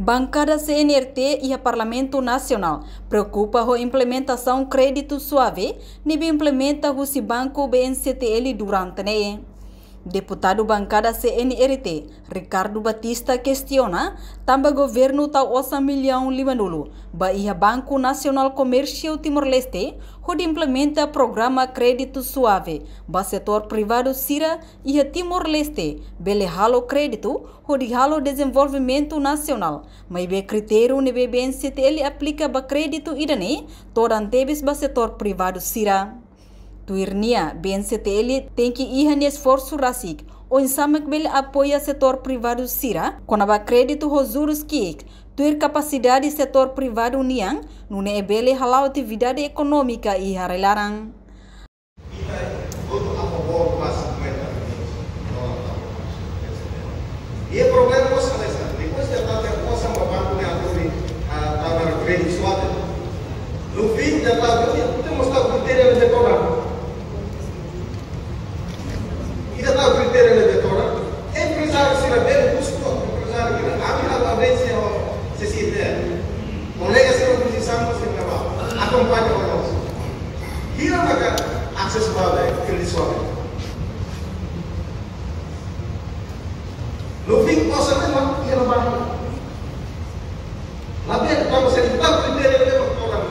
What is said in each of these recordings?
Bancada CNRT e o Parlamento Nacional preocupa com a implementação crédito suave, nível implementa o Banco BNCTL durante né. Deputado bancada CNRT, Ricardo Batista, questiona também governo tal osa milhão limanulo, Bahia Banco Nacional Comercial Timor-Leste, onde implementa programa crédito suave, ba setor privado Sira e Timor-Leste, bele halo crédito, onde halo desenvolvimento nacional, mas be critério ne BNCTL aplica ba crédito idane, torantebes ba setor privado Sira. Tuirnia, BNCTL tem que ir em esforço rasik, ou em samak bele apoia setor privado Sira, com a crédito os juros que tuir capacidade setor privado niang, nune é bele halau atividade econômica e harelarang. E o problema é que depois de estar tendo uma banco de crédito suave, no fim da tabela temos que critério de programa. E da tal critério de decorar, empresário se revela custo, empresário que a vez se siente, colega se não precisamos se levar, acompanha o nosso. E não vai acesso para crédito suave. No fim, nós sabemos que não vai. Na verdade, quando você tem tal critério de decorar,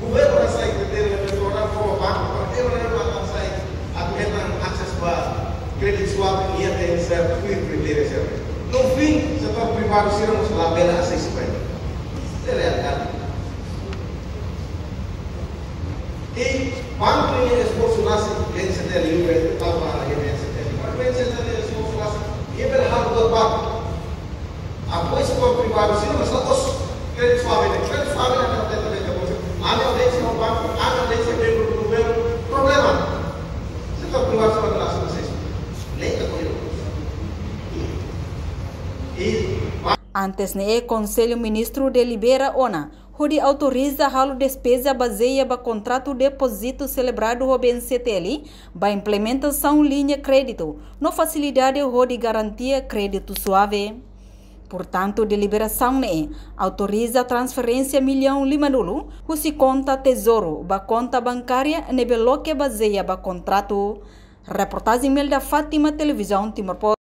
o governo vai sair critério de decorar como banco, porque ele vai sair a acesso para crédito suave e até certo critério certo. No fim, o setor privado se não lá pela acessível. É realidade. E quando tem esforço lá, tem que ter livre, tal para a BNCTL. Mas BNCTL esforço lá, e pelo lado do banco. Após o setor privado se não só os crédito suave, crédito suave não tem também que você. A minha vez é o banco, a minha vez é o governo. Problema. O setor privado se não lá. Antes ne Conselho Ministro delibera ona, onde autoriza halo despesa baseia ba contrato depósito celebrado o BNCTL, ba implementação linha crédito, no facilidade onde garantia crédito suave. Portanto, deliberação ne autoriza transferência milhão limanulo, se conta tesouro, ba conta bancária ne beloque baseia ba contrato. Reportagem da Fátima Televisão Timor-Leste.